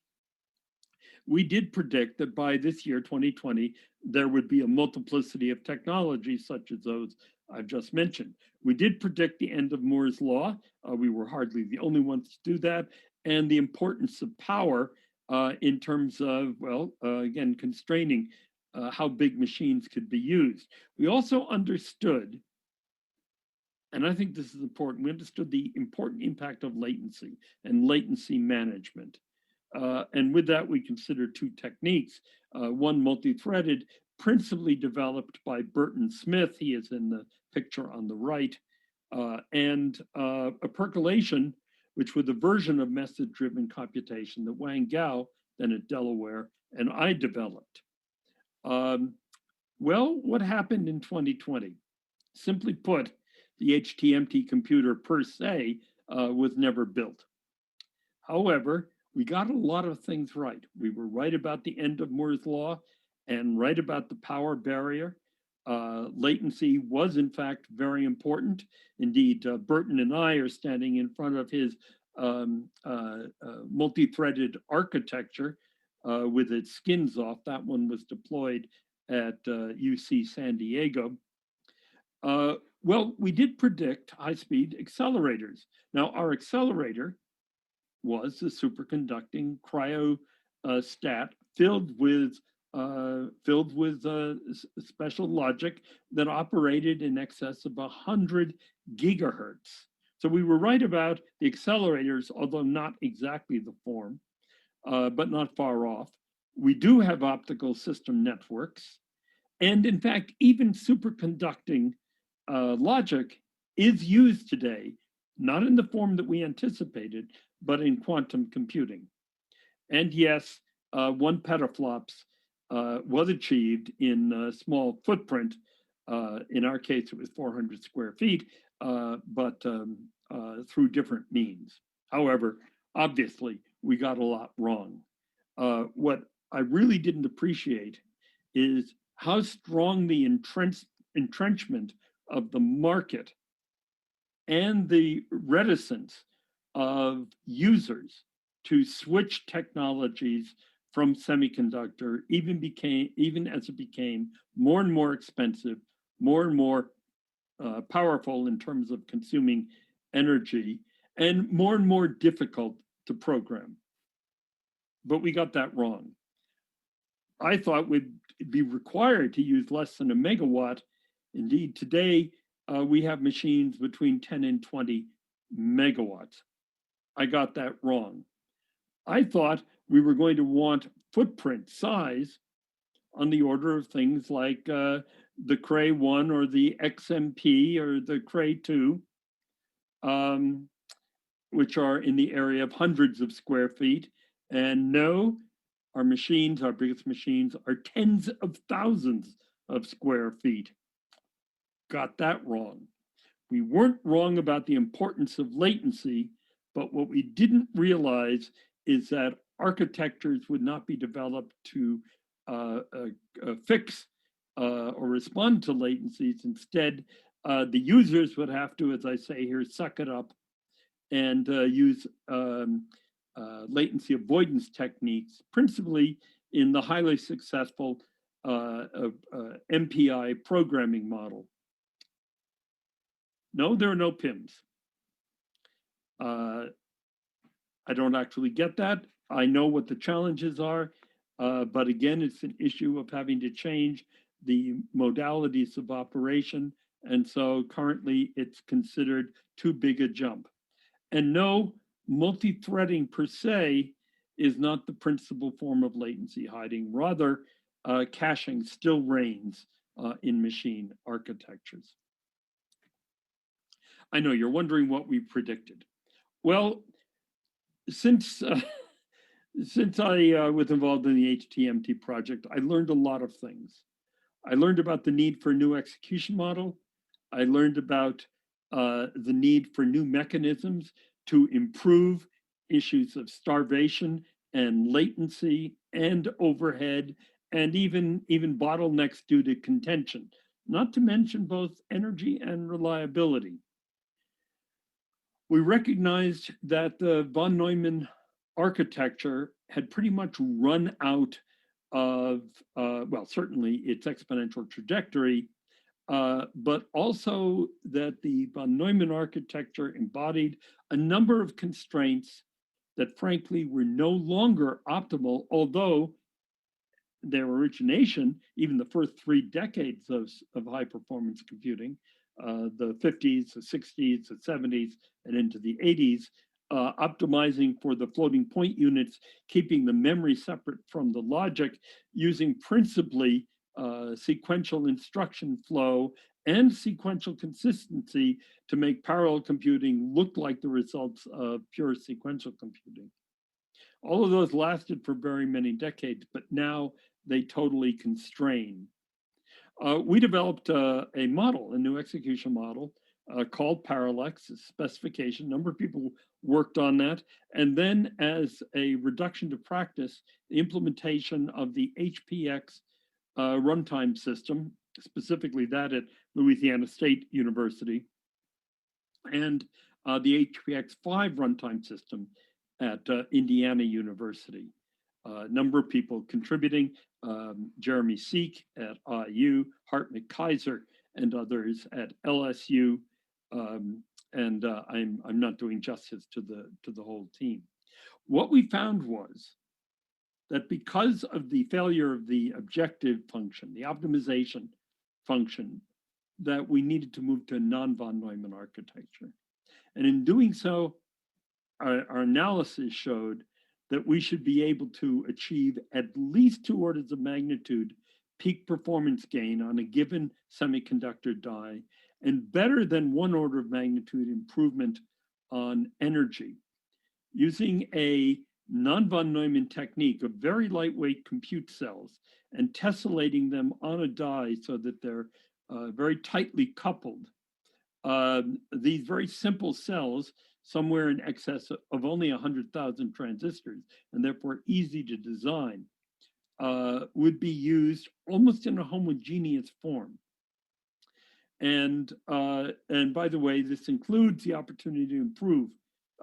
we did predict that by this year, 2020, there would be a multiplicity of technologies such as those I've just mentioned. We did predict the end of Moore's law. We were hardly the only ones to do that, and the importance of power in terms of, well, again, constraining how big machines could be used. We also understood, and I think this is important, we understood the important impact of latency and latency management. And with that, we considered 2 techniques. One, multi-threaded, principally developed by Burton Smith. He is in the picture on the right. And a percolation, which was a version of message-driven computation that Wang Gao, then at Delaware, and I developed. Well, what happened in 2020? Simply put, the HTMT computer per se was never built. However, we got a lot of things right. We were right about the end of Moore's law and right about the power barrier. Latency was in fact very important. Indeed, Burton and I are standing in front of his multi-threaded architecture with its skins off. That one was deployed at UC San Diego. Well, we did predict high-speed accelerators. Now, our accelerator was a superconducting cryostat filled with special logic that operated in excess of 100 gigahertz. So we were right about the accelerators, although not exactly the form, but not far off. We do have optical system networks. And in fact, even superconducting logic is used today, not in the form that we anticipated, but in quantum computing. And yes, 1 petaflops was achieved in a small footprint. In our case, it was 400 square feet, but through different means. However, obviously, we got a lot wrong. What I really didn't appreciate is how strong the entrenchment of the market and the reticence of users to switch technologies from semiconductor even as it became more and more expensive, more and more powerful in terms of consuming energy, and more difficult to program. But we got that wrong. I thought we'd be required to use less than a megawatt. Indeed, today we have machines between 10 and 20 megawatts. I got that wrong. I thought we were going to want footprint size on the order of things like the Cray 1 or the XMP or the Cray 2, which are in the area of hundreds of square feet. And no, our machines, our biggest machines, are tens of thousands of square feet. Got that wrong. We weren't wrong about the importance of latency, but what we didn't realize is that architectures would not be developed to fix or respond to latencies. Instead, the users would have to, as I say here, suck it up and use latency avoidance techniques, principally in the highly successful MPI programming model. No, there are no PIMs. I don't actually get that. I know what the challenges are, but again, it's an issue of having to change the modalities of operation. And so currently it's considered too big a jump. And no, multi-threading per se is not the principal form of latency hiding. Rather, caching still reigns in machine architectures. I know you're wondering what we predicted. Well, since I was involved in the HTMT project, I learned a lot of things. I learned about the need for a new execution model. I learned about the need for new mechanisms to improve issues of starvation and latency and overhead and even bottlenecks due to contention, not to mention both energy and reliability. We recognized that the von Neumann architecture had pretty much run out of, well, certainly its exponential trajectory, but also that the von Neumann architecture embodied a number of constraints that frankly were no longer optimal, although their origination, even the first 3 decades of high performance computing, the 50s, the 60s, the 70s, and into the 80s, optimizing for the floating point units, keeping the memory separate from the logic, using principally sequential instruction flow and sequential consistency to make parallel computing look like the results of pure sequential computing. All of those lasted for very many decades, but now they totally constrain. We developed a model, a new execution model called Parallax, a specification. A number of people worked on that. And then as a reduction to practice, the implementation of the HPX runtime system, specifically that at Louisiana State University, and the HPX5 runtime system at Indiana University. A number of people contributing, Jeremy Seek at IU, Hartmut Kaiser and others at LSU, and I'm not doing justice to the whole team. What we found was that because of the failure of the objective function, the optimization function, that we needed to move to a non-von Neumann architecture. And in doing so, our analysis showed that we should be able to achieve at least 2 orders of magnitude peak performance gain on a given semiconductor die, and better than 1 order of magnitude improvement on energy. Using a non-von Neumann technique of very lightweight compute cells and tessellating them on a die so that they're very tightly coupled. These very simple cells, somewhere in excess of only 100,000 transistors, and therefore easy to design, would be used almost in a homogeneous form. And by the way, this includes the opportunity to improve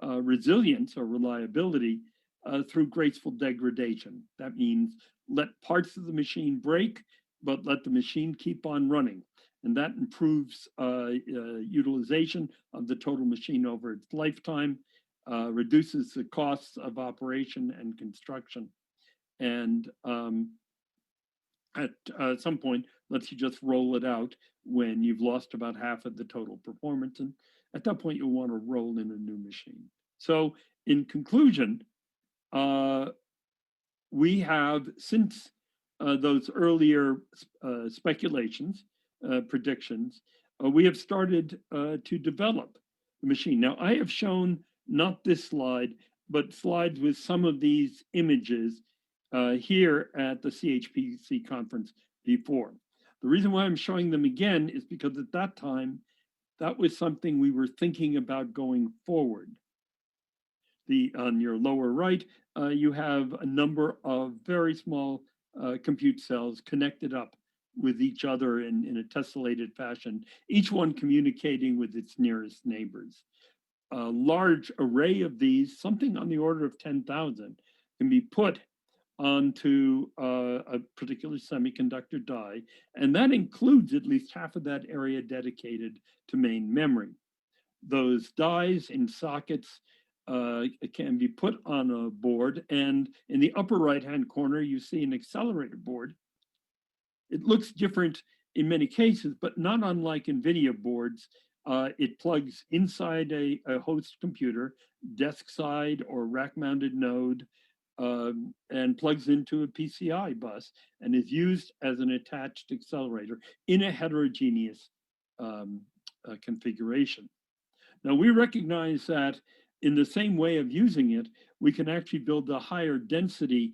resilience or reliability through graceful degradation. That means let parts of the machine break, but let the machine keep on running. And that improves utilization of the total machine over its lifetime, reduces the costs of operation and construction. And at some point, lets you just roll it out when you've lost about half of the total performance. And at that point, you'll want to roll in a new machine. So in conclusion, we have, since those earlier speculations, predictions, we have started to develop the machine. Now, I have shown not this slide, but slides with some of these images here at the CHPC conference before. The reason why I'm showing them again is because at that time, that was something we were thinking about going forward. On your lower right, you have a number of very small compute cells connected up with each other in a tessellated fashion, each one communicating with its nearest neighbors. A large array of these, something on the order of 10,000, can be put onto a particular semiconductor die, and that includes at least half of that area dedicated to main memory. Those dies in sockets can be put on a board, and in the upper right-hand corner, you see an accelerator board. It looks different in many cases, but not unlike NVIDIA boards. It plugs inside a host computer, desk side or rack-mounted node, and plugs into a PCI bus and is used as an attached accelerator in a heterogeneous configuration. Now, we recognize that in the same way of using it, we can actually build a higher density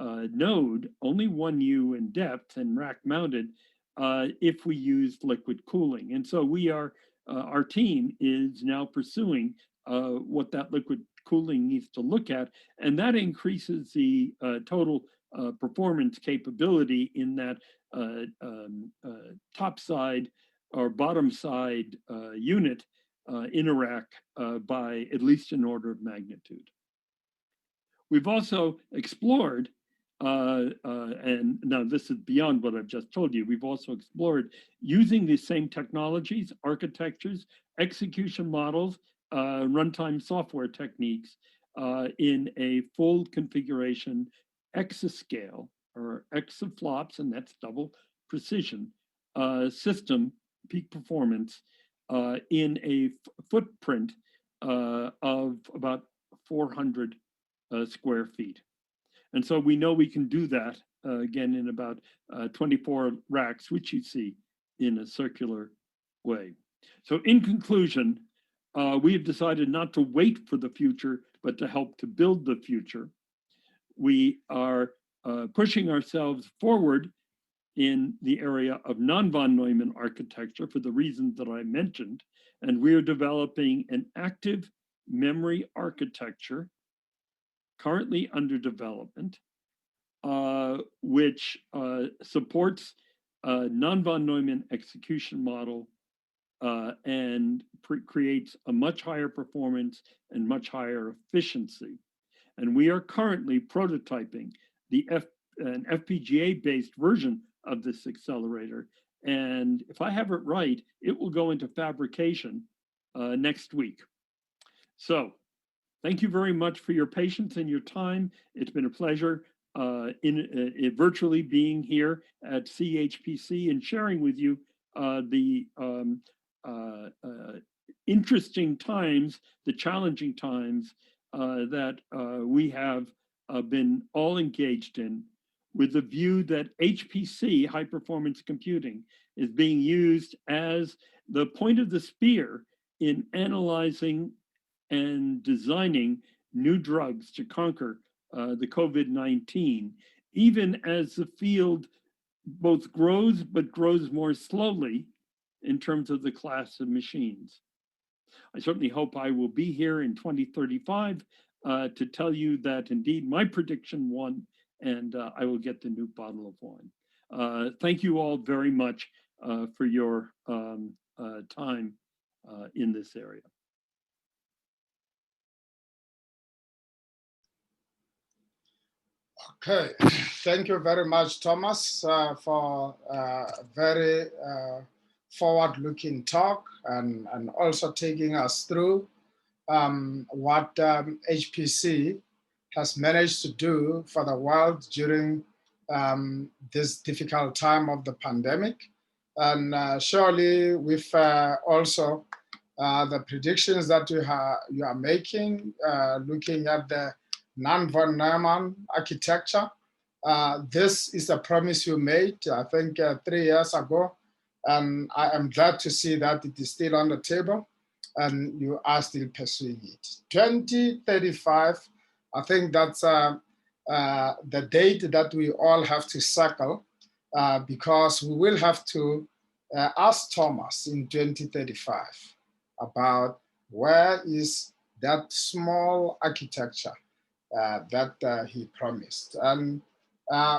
node, only 1U in depth and rack mounted, if we use liquid cooling. And so we are, our team is now pursuing what that liquid cooling needs to look at, and that increases the total performance capability in that top side or bottom side unit in a rack by at least an order of magnitude. We've also explored, and now this is beyond what I've just told you, we've also explored using the same technologies, architectures, execution models, runtime software techniques in a full configuration exascale or exaflops, and that's double precision, system peak performance in a footprint of about 400 square feet. And so we know we can do that, again, in about 24 racks, which you see in a circular way. So in conclusion, we have decided not to wait for the future, but to help to build the future. We are pushing ourselves forward in the area of non-von Neumann architecture for the reasons that I mentioned, and we are developing an active memory architecture currently under development, which supports a non-von Neumann execution model and creates a much higher performance and much higher efficiency. And we are currently prototyping an FPGA-based version of this accelerator And if I have it right, it will go into fabrication next week. So thank you very much for your patience and your time. It's been a pleasure in virtually being here at CHPC and sharing with you the interesting times, the challenging times that we have been all engaged in, with the view that HPC, high performance computing, is being used as the point of the spear in analyzing and designing new drugs to conquer the COVID-19, even as the field both grows, but grows more slowly in terms of the class of machines. I certainly hope I will be here in 2035 to tell you that indeed my prediction won, and I will get the new bottle of wine. Thank you all very much for your time in this area. Okay, thank you very much, Thomas, for a very forward-looking talk and also taking us through what HPC has managed to do for the world during this difficult time of the pandemic. And surely with also the predictions that you are making, looking at the non-von Neumann architecture. This is a promise you made, I think 3 years ago, and I am glad to see that it is still on the table and you are still pursuing it. 2035, I think that's the date that we all have to circle because we will have to ask Thomas in 2035 about where is that small architecture that he promised. And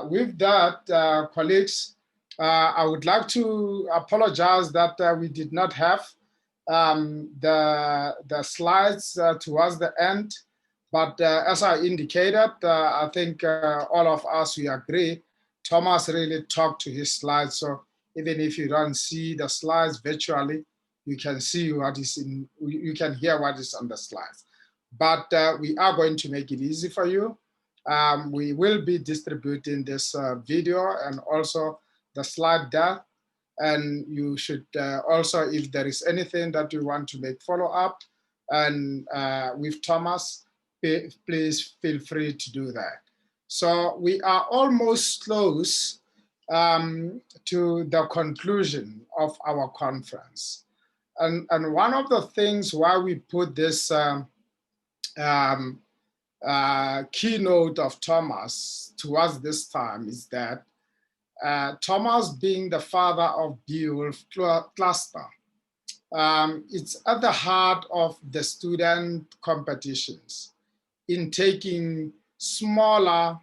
with that, colleagues, I would like to apologize that we did not have the slides towards the end. But as I indicated, I think all of us, we agree, Thomas really talked to his slides. So even if you don't see the slides virtually, you can see what is in, you can hear what is on the slides. But we are going to make it easy for you. We will be distributing this video and also the slide deck. And you should also, if there is anything that you want to make follow up and with Thomas, please feel free to do that. So we are almost close to the conclusion of our conference. And one of the things why we put this keynote of Thomas towards this time is that Thomas, being the father of Beowulf cluster, it's at the heart of the student competitions in taking smaller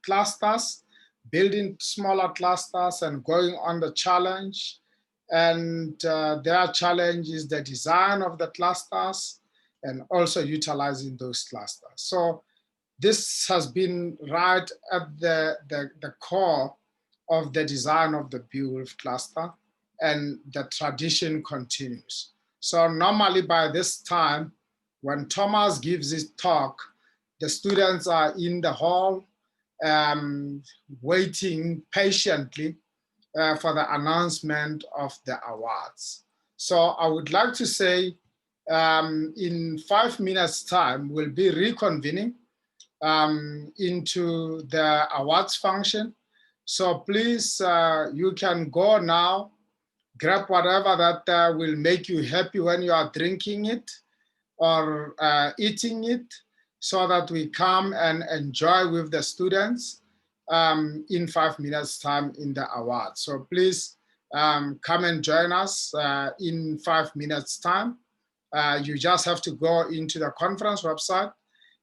clusters, building smaller clusters and going on the challenge. And their challenge is the design of the clusters and also utilizing those clusters. So this has been right at the core of the design of the Beowulf cluster, and the tradition continues. So normally by this time, when Thomas gives his talk, the students are in the hall waiting patiently for the announcement of the awards. So I would like to say in 5 minutes time, we'll be reconvening into the awards function. So please, you can go now, grab whatever that will make you happy when you are drinking it or eating it, so that we come and enjoy with the students in 5 minutes time in the awards. So please come and join us in 5 minutes time. You just have to go into the conference website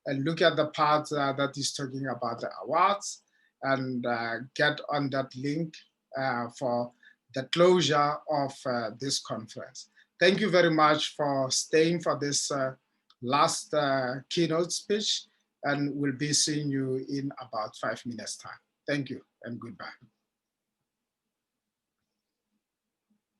and look at the part that is talking about the awards and get on that link for the closure of this conference. Thank you very much for staying for this last keynote speech, and we'll be seeing you in about 5 minutes time. Thank you and goodbye.